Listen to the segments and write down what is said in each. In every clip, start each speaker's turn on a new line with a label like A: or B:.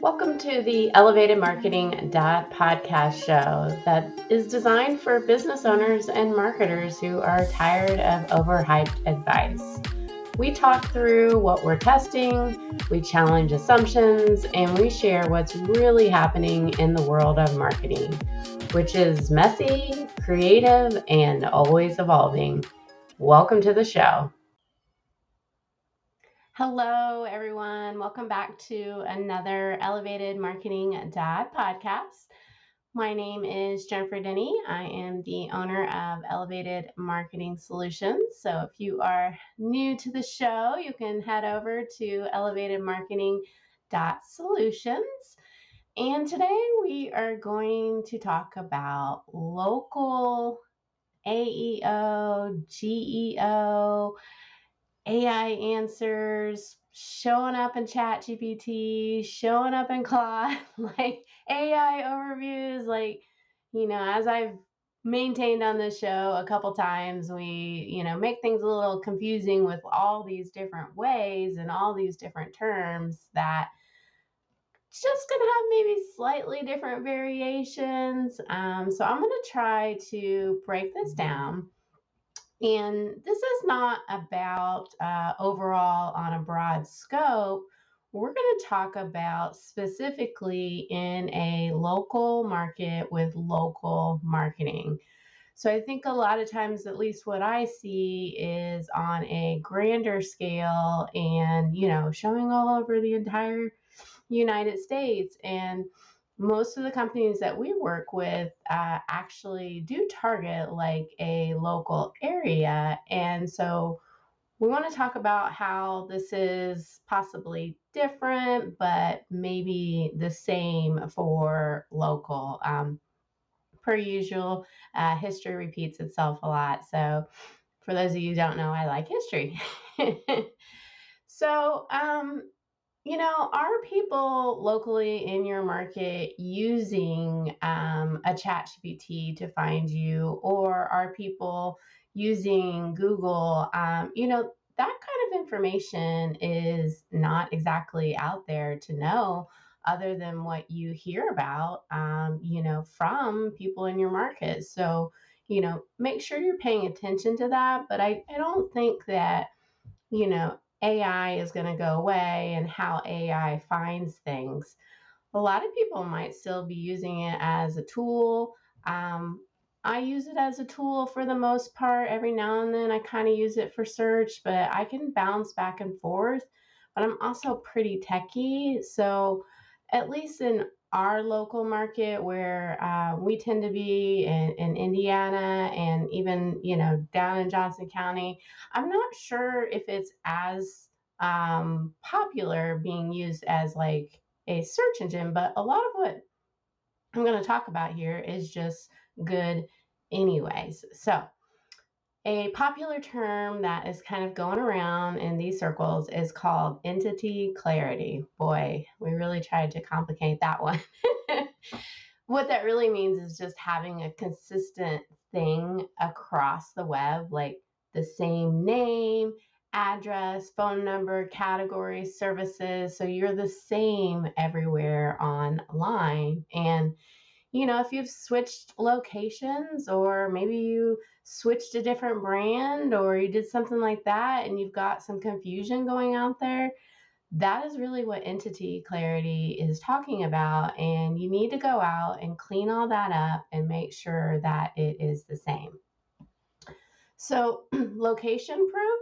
A: Welcome to the Elevated Marketing podcast show that is designed for business owners and marketers who are tired of overhyped advice. We talk through what we're testing, we challenge assumptions, and we share what's really happening in the world of marketing, which is messy, creative, and always evolving. Welcome to the show. Hello, everyone. Welcome back to another Elevated Marketing Dad podcast. My name is Jennifer Denny. I am the owner of Elevated Marketing Solutions. So if you are new to the show, you can head over to elevatedmarketing.solutions. And today we are going to talk about local AEO, GEO, AI answers, showing up in ChatGPT, showing up in Claude, like AI overviews, as I've maintained on this show a couple times, we, make things a little confusing with all these different ways and all these different terms that it's just going to have maybe slightly different variations. So I'm going to try to break this down. And this is not about overall on a broad scope. We're going to talk about specifically in a local market with local marketing. So I think a lot of times, at least what I see is on a grander scale and, showing all over the entire United States. And most of the companies that we work with actually do target like a local area. And so we want to talk about how this is possibly different, but maybe the same for local. Per usual, history repeats itself a lot. So for those of you who don't know, I like history. So, are people locally in your market using a ChatGPT to find you, or are people using Google? That kind of information is not exactly out there to know other than what you hear about, from people in your market. So, make sure you're paying attention to that. But I don't think that, AI is going to go away and how AI finds things. A lot of people might still be using it as a tool. Um, I use it as a tool for the most part. Every now and then I kind of use it for search, but I can bounce back and forth. But I'm also pretty techy. So, at least in our local market where we tend to be in Indiana and even, down in Johnson County, I'm not sure if it's as popular being used as like a search engine, but a lot of what I'm going to talk about here is just good anyways. So a popular term that is kind of going around in these circles is called entity clarity. Boy, we really tried to complicate that one. What that really means is just having a consistent thing across the web, like the same name, address, phone number, categories, services. So you're the same everywhere online. And if you've switched locations or maybe you switched a different brand or you did something like that and you've got some confusion going out there, that is really what entity clarity is talking about. And you need to go out and clean all that up and make sure that it is the same. So, location proof.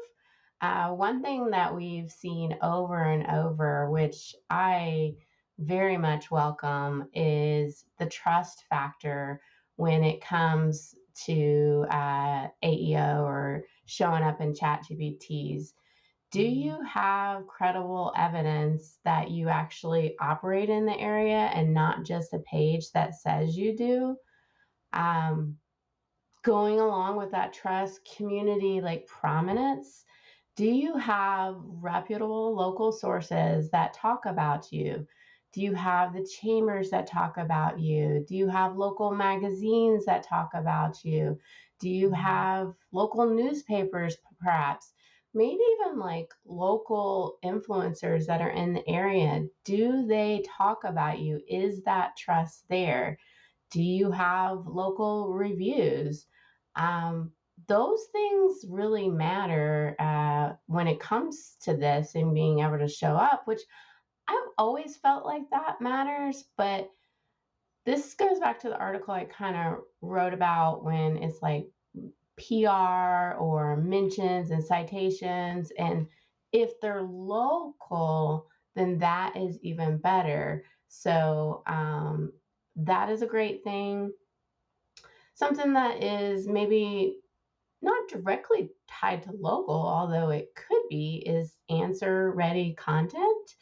A: One thing that we've seen over and over, which I very much welcome, is the trust factor when it comes to AEO or showing up in ChatGPTs. Do you have credible evidence that you actually operate in the area and not just a page that says you do? Um, Going along with that trust, community like prominence. Do you have reputable local sources that talk about you? Do you have the chambers that talk about you? Do you have local magazines that talk about you? Do you have local newspapers, perhaps? maybe even like local influencers that are in the area. Do they talk about you? Is that trust there? Do you have local reviews? Um, those things really matter when it comes to this and being able to show up, which I've always felt like that matters. But this goes back to the article I kind of wrote about when it's like PR or mentions and citations. And if they're local, then that is even better. So that is a great thing. Something that is maybe not directly tied to local, although it could be, is answer ready content.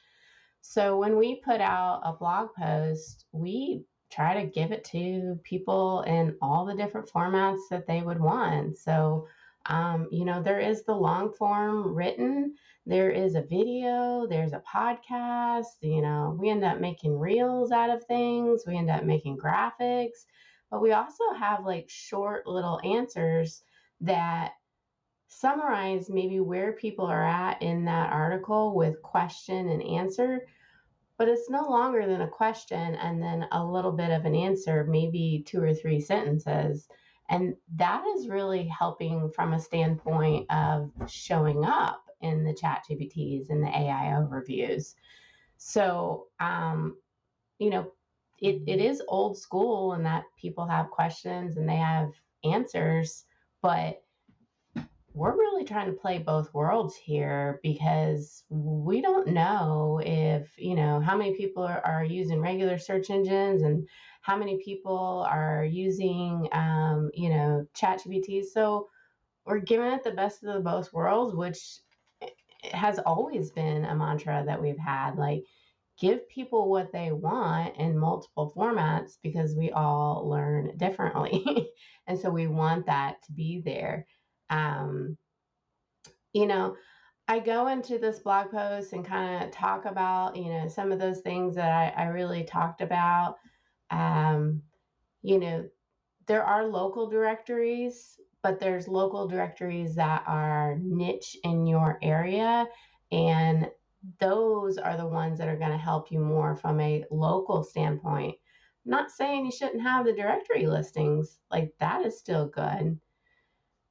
A: So when we put out a blog post, we try to give it to people in all the different formats that they would want. So, there is the long form written, there is a video, there's a podcast, we end up making reels out of things, we end up making graphics, but we also have like short little answers that summarize maybe where people are at in that article with question and answer, but it's no longer than a question and then a little bit of an answer, maybe 2 or 3 sentences. And that is really helping from a standpoint of showing up in the chat GPTs and the AI overviews. So, you know, it is old school in that people have questions and they have answers, but we're really trying to play both worlds here because we don't know if, how many people are using regular search engines and how many people are using, ChatGPT. So we're giving it the best of the both worlds, which has always been a mantra that we've had. Like, give people what they want in multiple formats because we all learn differently. And so we want that to be there. Um, you know, I go into this blog post and kind of talk about, some of those things that I really talked about. Um, you know, there are local directories, but there's local directories that are niche in your area. And those are the ones that are going to help you more from a local standpoint. I'm not saying you shouldn't have the directory listings, like that is still good.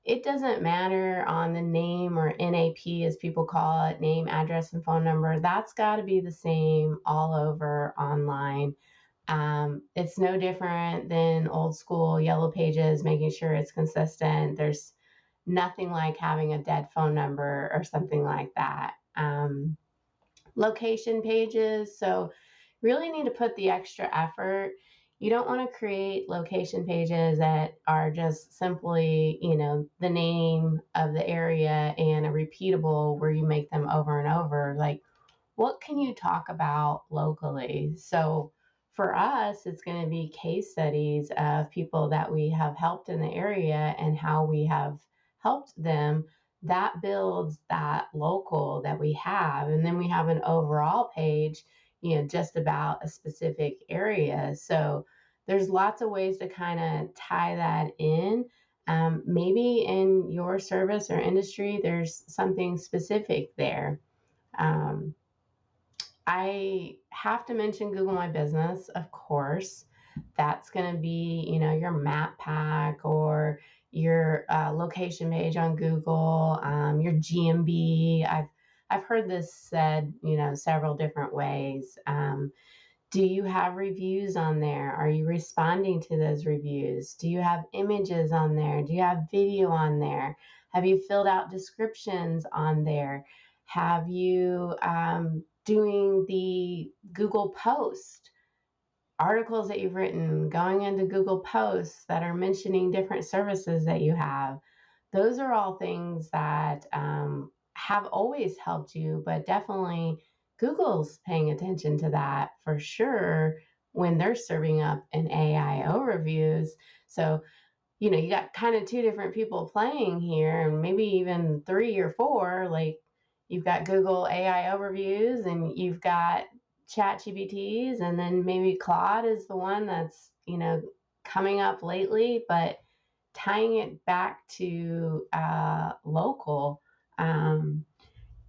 A: It doesn't matter on the name or NAP as people call it, name, address, and phone number. That's got to be the same all over online. It's no different than old school yellow pages, making sure it's consistent. There's nothing like having a dead phone number or something like that. Location pages. So really need to put the extra effort. You don't want to create location pages that are just simply, the name of the area and a repeatable where you make them over and over. Like, what can you talk about locally? So for us, it's going to be case studies of people that we have helped in the area and how we have helped them. That builds that local that we have. And then we have an overall page, just about a specific area. So there's lots of ways to kind of tie that in. Maybe in your service or industry, there's something specific there. Um, I have to mention Google My Business, of course. That's going to be, your map pack or your location page on Google, your GMB. I've heard this said, several different ways. Do you have reviews on there? Are you responding to those reviews? Do you have images on there? Do you have video on there? Have you filled out descriptions on there? Have you doing the Google post articles that you've written, going into Google posts that are mentioning different services that you have? Those are all things that have always helped you, but definitely Google's paying attention to that for sure when they're serving up an AI overviews. So, you got kind of two different people playing here, and maybe even 3 or 4. Like, you've got Google AI overviews, and you've got Chat GPTs, and then maybe Claude is the one that's, coming up lately, but tying it back to local,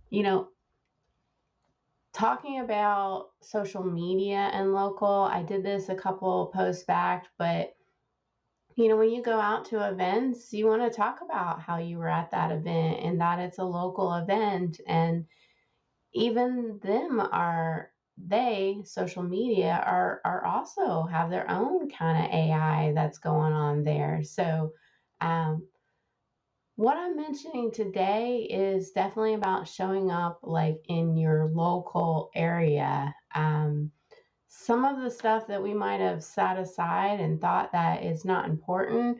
A: You know, talking about social media and local, I did this a couple posts back, but when you go out to events, you want to talk about how you were at that event and that it's a local event. And even them social media are also have their own kind of AI that's going on there. So, um, what I'm mentioning today is definitely about showing up like in your local area. Some of the stuff that we might have set aside and thought that is not important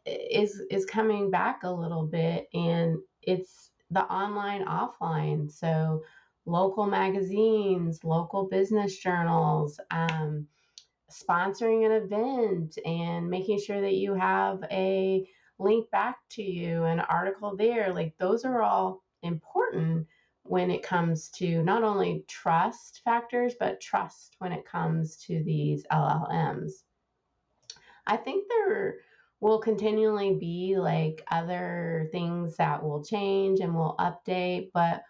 A: is coming back a little bit, and it's the online offline. So local magazines, local business journals, sponsoring an event and making sure that you have a link back to you, an article there. Like those are all important when it comes to not only trust factors, but trust when it comes to these LLMs. I think there will continually be like other things that will change and will update, but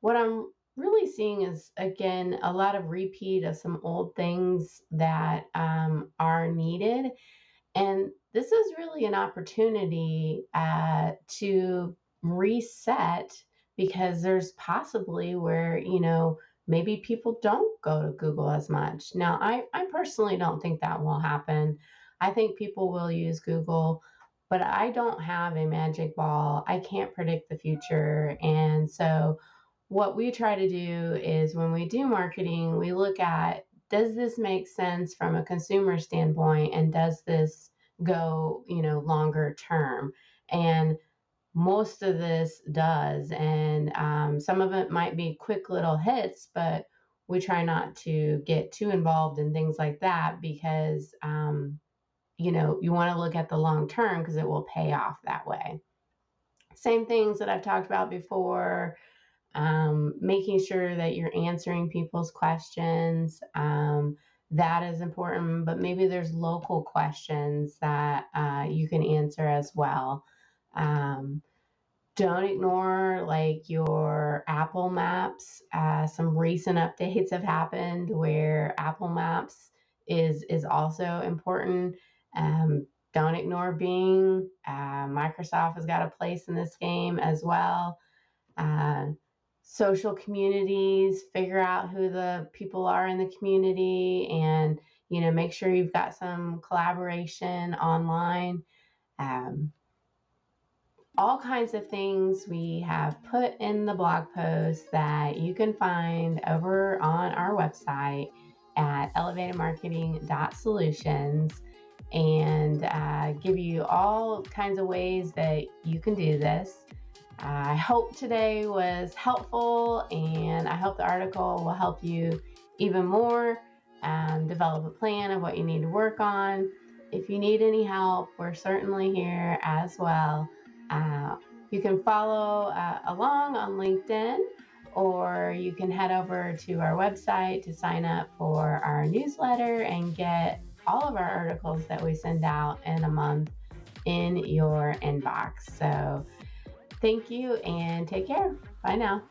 A: what I'm really seeing is, again, a lot of repeat of some old things that are needed. And this is really an opportunity to reset, because there's possibly where, maybe people don't go to Google as much. Now, I personally don't think that will happen. I think people will use Google, but I don't have a magic ball. I can't predict the future. And so, what we try to do is when we do marketing, we look at, does this make sense from a consumer standpoint, and does this go, longer term? And most of this does, and some of it might be quick little hits, but we try not to get too involved in things like that, because you want to look at the long term because it will pay off that way. Same things that I've talked about before. Making sure that you're answering people's questions. That is important, but maybe there's local questions that you can answer as well. Don't ignore like your Apple Maps. Some recent updates have happened where Apple Maps is also important. Don't ignore Bing. Microsoft has got a place in this game as well. Uh, Social communities, figure out who the people are in the community, and make sure you've got some collaboration online. Um, all kinds of things we have put in the blog post that you can find over on our website at elevatedmarketing.solutions, and give you all kinds of ways that you can do this. I hope today was helpful, and I hope the article will help you even more develop a plan of what you need to work on. If you need any help, we're certainly here as well. You can follow along on LinkedIn, or you can head over to our website to sign up for our newsletter and get all of our articles that we send out in a month in your inbox. So thank you and take care. Bye now.